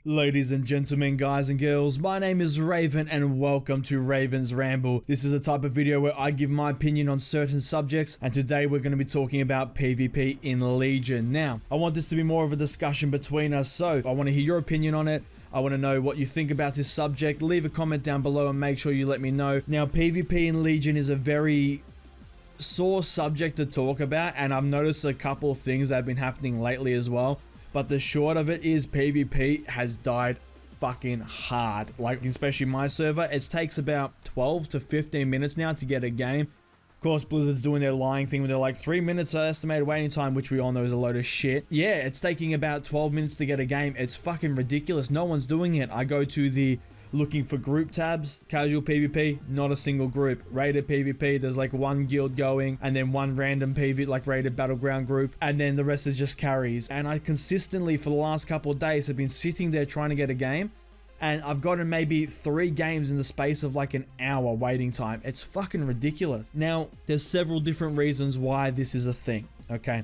Ladies and gentlemen, guys and girls, my name is Raven and welcome to Raven's Ramble. This is a type of video where I give my opinion on certain subjects, and today we're going to be talking about PvP in Legion. Now, I want this to be more of a discussion between us, so I want to hear your opinion on it. I want to know what you think about this subject. Leave a comment down below and make sure you let me know. Now, PvP in Legion is a very sore subject to talk about, and I've noticed a couple of things that have been happening lately as well. But the short of it is PvP has died fucking hard. Like, especially my server, it takes about 12 to 15 minutes now to get a game. Of course, Blizzard's doing their lying thing where they're like 3 minutes estimated waiting time, which we all know is a load of shit. Yeah, it's taking about 12 minutes to get a game. It's fucking ridiculous. No one's doing it. I go to the looking for group tabs, casual PvP, not a single group. Rated PvP, there's like one guild going, and then one random PvP, like rated battleground group, and then the rest is just carries. And I consistently, for the last couple of days, have been sitting there trying to get a game, and I've gotten maybe 3 games in the space of like an hour waiting time. It's fucking ridiculous. Now, there's several different reasons why this is a thing, okay?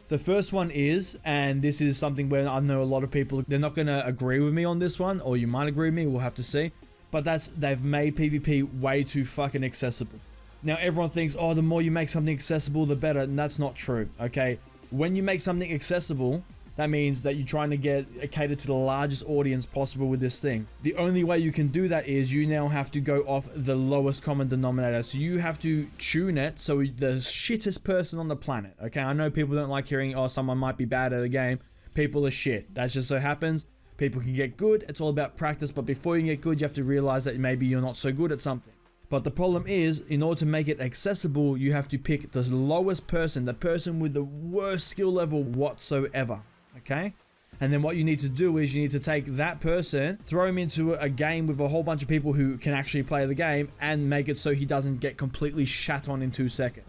The first one is, and this is something where I know a lot of people, they're not going to agree with me on this one, or you might agree with me, we'll have to see. But they've made PvP way too fucking accessible. Now everyone thinks, oh, the more you make something accessible, the better, and that's not true, okay? When you make something accessible, that means that you're trying to cater to the largest audience possible with this thing. The only way you can do that is you now have to go off the lowest common denominator. So you have to tune it so the shittest person on the planet, okay? I know people don't like hearing, oh, someone might be bad at a game. People are shit. That just so happens. People can get good. It's all about practice. But before you get good, you have to realize that maybe you're not so good at something. But the problem is, in order to make it accessible, you have to pick the lowest person, the person with the worst skill level whatsoever. Okay, and then what you need to do is you need to take that person, throw him into a game with a whole bunch of people who can actually play the game, and make it so he doesn't get completely shat on in 2 seconds.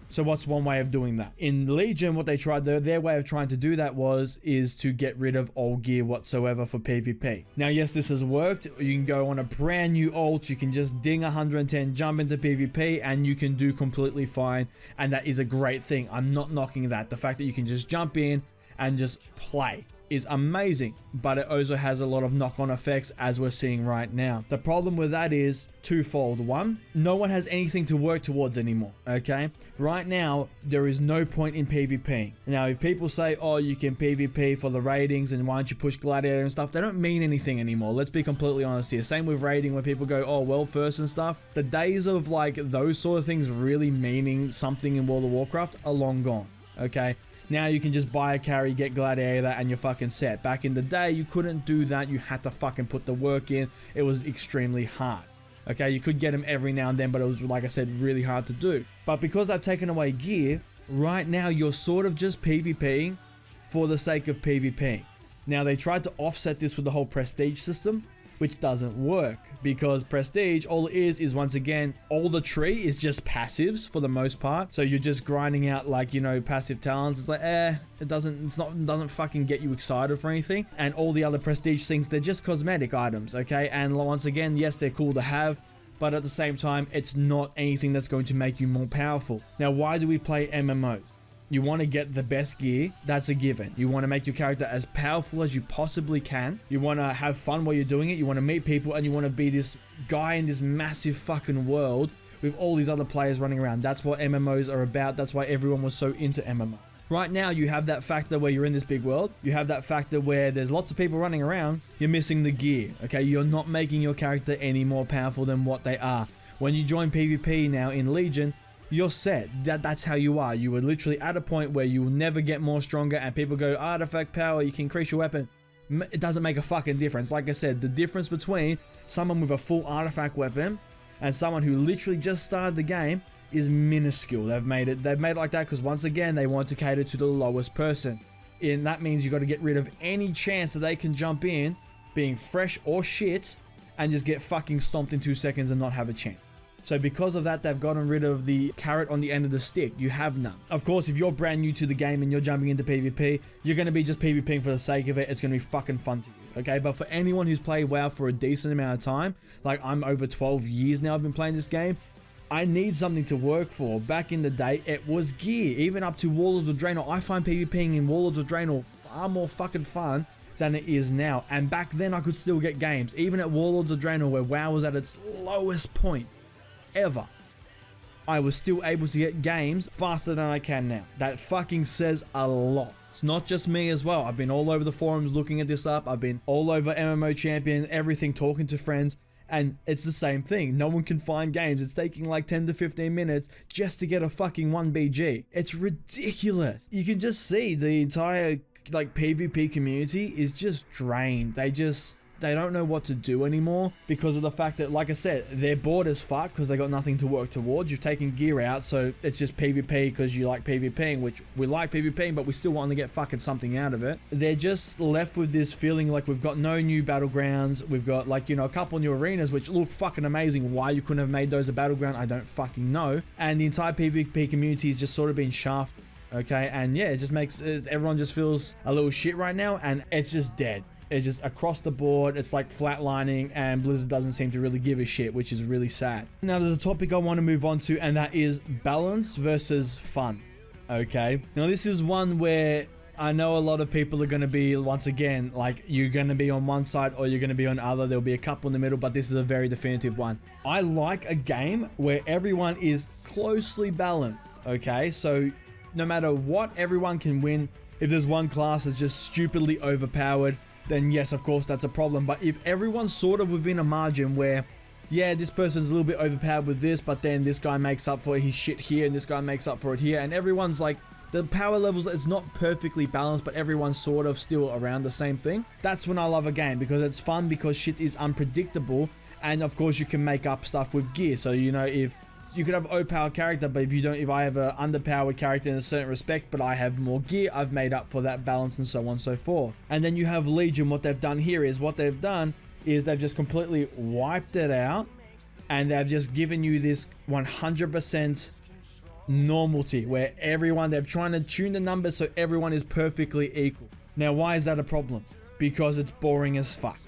So what's one way of doing that? In Legion, what they tried, their way of trying to do that is to get rid of old gear whatsoever for PvP. Now, yes, this has worked. You can go on a brand new ult, you can just ding 110, jump into PvP, and you can do completely fine. And that is a great thing. I'm not knocking that. The fact that you can just jump in and just play is amazing, but it also has a lot of knock-on effects as we're seeing right now. The problem with that is twofold. One, no one has anything to work towards anymore, okay? Right now, there is no point in PvP. Now, if people say, oh, you can PvP for the ratings and why don't you push Gladiator and stuff, they don't mean anything anymore. Let's be completely honest here. Same with rating, where people go, oh, world first and stuff. The days of like those sort of things really meaning something in World of Warcraft are long gone, okay? Now you can just buy a carry, get Gladiator, and you're fucking set. Back in the day, you couldn't do that. You had to fucking put the work in. It was extremely hard. Okay, you could get him every now and then, but it was, like I said, really hard to do. But because they've taken away gear, right now you're sort of just PvPing for the sake of PvP. Now, they tried to offset this with the whole prestige system, which doesn't work, because prestige, all it is once again, all the tree is just passives for the most part. So you're just grinding out, like, you know, passive talents. It's like, it doesn't fucking get you excited for anything. And all the other prestige things, they're just cosmetic items, okay? And once again, yes, they're cool to have, but at the same time, it's not anything that's going to make you more powerful. Now, why do we play MMOs? You want to get the best gear, that's a given. You want to make your character as powerful as you possibly can. You want to have fun while you're doing it. You want to meet people, and you want to be this guy in this massive fucking world with all these other players running around. That's what MMOs are about. That's why everyone was so into MMO. Right now, you have that factor where you're in this big world. You have that factor where there's lots of people running around. You're missing the gear, okay? You're not making your character any more powerful than what they are. When you join PvP now in Legion, you're set. That's how you are. You are literally at a point where you will never get more stronger, and people go, artifact power, you can increase your weapon. It doesn't make a fucking difference. Like I said, the difference between someone with a full artifact weapon and someone who literally just started the game is minuscule. They've made it like that because, once again, they want to cater to the lowest person. And that means you got to get rid of any chance that they can jump in, being fresh or shit, and just get fucking stomped in 2 seconds and not have a chance. So because of that, they've gotten rid of the carrot on the end of the stick. You have none. Of course, if you're brand new to the game and you're jumping into PvP, you're going to be just PvPing for the sake of it. It's going to be fucking fun to you, okay? But for anyone who's played WoW for a decent amount of time, like I'm over 12 years now I've been playing this game, I need something to work for. Back in the day, it was gear. Even up to Warlords of Draenor, I find PvPing in Warlords of Draenor far more fucking fun than it is now. And back then I could still get games. Even at Warlords of Draenor, where WoW was at its lowest point ever, I was still able to get games faster than I can now. That fucking says a lot. It's not just me as well. I've been all over the forums looking at this up. I've been all over MMO Champion, everything, talking to friends. And it's the same thing. No one can find games. It's taking like 10 to 15 minutes just to get a fucking 1BG. It's ridiculous. You can just see the entire like PvP community is just drained. They don't know what to do anymore because of the fact that, like I said, they're bored as fuck because they got nothing to work towards. You've taken gear out, so it's just PvP because you like PvPing, which we like PvPing, but we still want to get fucking something out of it. They're just left with this feeling like we've got no new battlegrounds. We've got like, you know, a couple new arenas, which look fucking amazing. Why you couldn't have made those a battleground, I don't fucking know. And the entire PvP community is just sort of been shafted. Okay, and yeah, it just makes everyone just feels a little shit right now, and it's just dead. It's just across the board. It's like flatlining, and Blizzard doesn't seem to really give a shit, which is really sad. Now, there's a topic I want to move on to, and that is balance versus fun. Okay, now this is one where I know a lot of people are going to be, once again, like, you're going to be on one side or you're going to be on the other. There'll be a couple in the middle, but this is a very definitive one. I like a game where everyone is closely balanced. Okay, so no matter what, everyone can win. If there's one class that's just stupidly overpowered, then yes, of course, that's a problem. But if everyone's sort of within a margin where, yeah, this person's a little bit overpowered with this, but then this guy makes up for his shit here, and this guy makes up for it here, and everyone's like, the power levels, it's not perfectly balanced, but everyone's sort of still around the same thing. That's when I love a game, because it's fun, because shit is unpredictable, and of course you can make up stuff with gear. So, you know, if you could have an overpowered character, but if I have an underpowered character in a certain respect, but I have more gear, I've made up for that balance, and so on and so forth. And then you have Legion. What they've done here is, they've just completely wiped it out, and they've just given you this 100% normality, where they're trying to tune the numbers so everyone is perfectly equal. Now, why is that a problem? Because it's boring as fuck.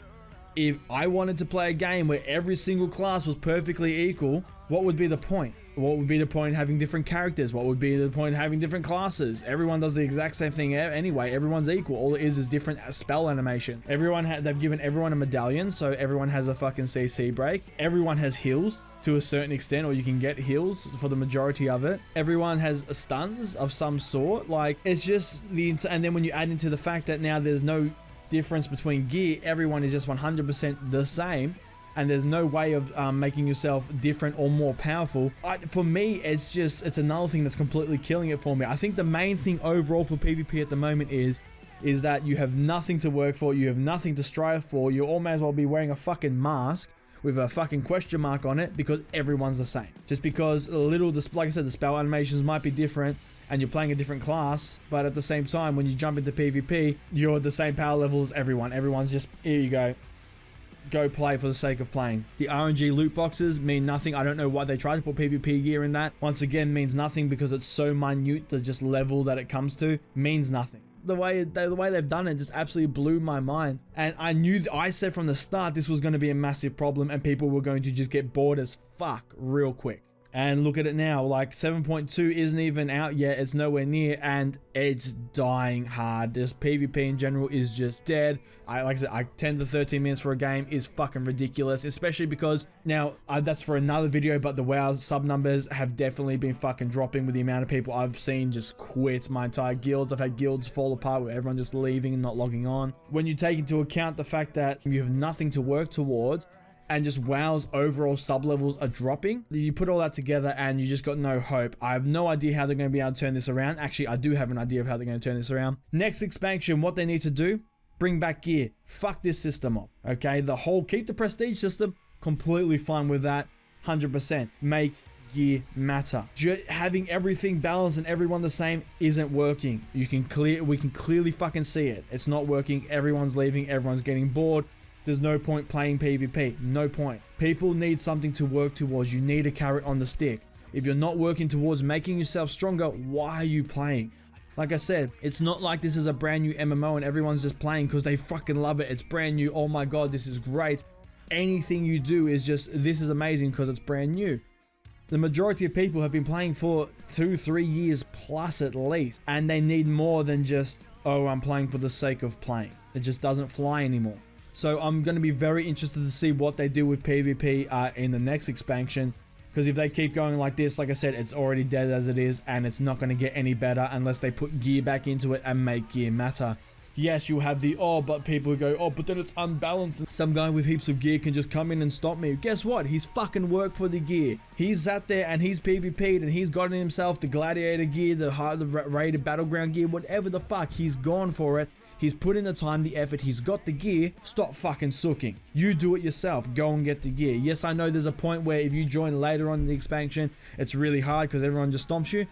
If I wanted to play a game where every single class was perfectly equal, what would be the point? What would be the point in having different characters? What would be the point in having different classes? Everyone does the exact same thing anyway. Everyone's equal. All it is different spell animation. They've given everyone a medallion, so everyone has a fucking CC break. Everyone has heals to a certain extent, or you can get heals for the majority of it. Everyone has stuns of some sort. Like, it's just and then when you add into the fact that now there's no difference between gear, everyone is just 100% the same, and there's no way of making yourself different or more powerful. For me, it's another thing that's completely killing it for me. I think the main thing overall for PvP at the moment is that you have nothing to work for, you have nothing to strive for. You all may as well be wearing a fucking mask with a fucking question mark on it, because everyone's the same. Just because like I said, the spell animations might be different, and you're playing a different class, but at the same time, when you jump into PvP, you're at the same power level as everyone. Everyone's just, here you go play for the sake of playing. The RNG loot boxes mean nothing. I don't know why they tried to put PvP gear in that. Once again, means nothing, because it's so minute, the just level that it comes to means nothing. The way they've done it just absolutely blew my mind. And I said from the start this was going to be a massive problem, and people were going to just get bored as fuck real quick. And look at it now, like 7.2 isn't even out yet, it's nowhere near, and it's dying hard. This PvP in general is just dead. Like I said, 10 to 13 minutes for a game is fucking ridiculous, especially because now, that's for another video, but the WoW sub numbers have definitely been fucking dropping with the amount of people I've seen just quit my entire guilds. I've had guilds fall apart where everyone just leaving and not logging on. When you take into account the fact that you have nothing to work towards, and just WoW's overall sub levels are dropping, you put all that together and you just got no hope. I have no idea how they're going to be able to turn this around. Actually, I do have an idea of how they're going to turn this around. Next expansion, what they need to do, bring back gear. Fuck this system off. Okay, keep the prestige system, completely fine with that, 100%. Make gear matter. Having everything balanced and everyone the same isn't working. We can clearly fucking see it. It's not working. Everyone's leaving. Everyone's getting bored. There's no point playing PvP. No point. People need something to work towards. You need a carrot on the stick. If you're not working towards making yourself stronger, why are you playing? Like I said, it's not like this is a brand new MMO and everyone's just playing because they fucking love it. It's brand new. Oh my god, this is great. Anything you do is just, this is amazing because it's brand new. The majority of people have been playing for 2-3 years plus at least, and they need more than just oh, I'm playing for the sake of playing. It just doesn't fly anymore. So I'm going to be very interested to see what they do with PvP in the next expansion. Because if they keep going like this, like I said, it's already dead as it is, and it's not going to get any better unless they put gear back into it and make gear matter. Yes, you'll have the, oh, but people who go, oh, but then it's unbalanced, and some guy with heaps of gear can just come in and stop me. Guess what? He's fucking worked for the gear. He's sat there and he's PvP'd and he's gotten himself the gladiator gear, the rated battleground gear, whatever the fuck. He's gone for it. He's put in the time, the effort, he's got the gear. Stop fucking sooking. You do it yourself. Go and get the gear. Yes, I know there's a point where if you join later on in the expansion, it's really hard because everyone just stomps you.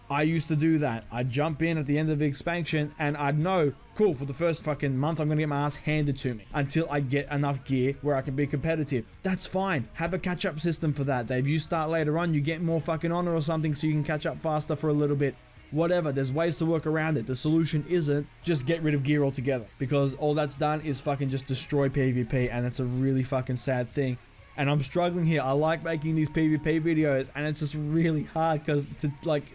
I used to do that. I'd jump in at the end of the expansion and I'd know, cool, for the first fucking month, I'm gonna get my ass handed to me until I get enough gear where I can be competitive. That's fine. Have a catch-up system for that, Dave. You start later on, you get more fucking honor or something so you can catch up faster for a little bit. Whatever, there's ways to work around it. The solution isn't just get rid of gear altogether, because all that's done is fucking just destroy PvP, and it's a really fucking sad thing. And I'm struggling here. I like making these PvP videos, and it's just really hard because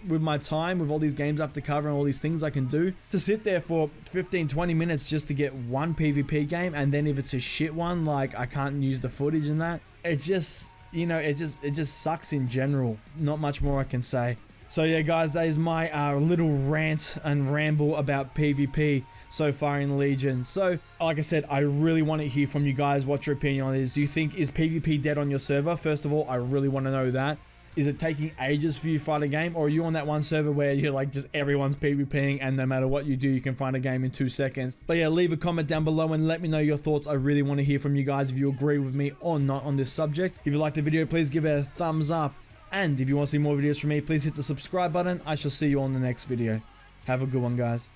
with my time, with all these games I have to cover and all these things I can do, to sit there for 15-20 minutes just to get one PvP game, and then if it's a shit one, like I can't use the footage and that, it just, you know, it just sucks in general. Not much more I can say. So yeah, guys, that is my little rant and ramble about PvP so far in Legion. So, like I said, I really want to hear from you guys what your opinion on it is. Do you think, is PvP dead on your server? First of all, I really want to know that. Is it taking ages for you to find a game? Or are you on that one server where you're like, just everyone's PvPing and no matter what you do, you can find a game in 2 seconds? But yeah, leave a comment down below and let me know your thoughts. I really want to hear from you guys if you agree with me or not on this subject. If you liked the video, please give it a thumbs up. And if you want to see more videos from me, please hit the subscribe button. I shall see you on the next video. Have a good one, guys.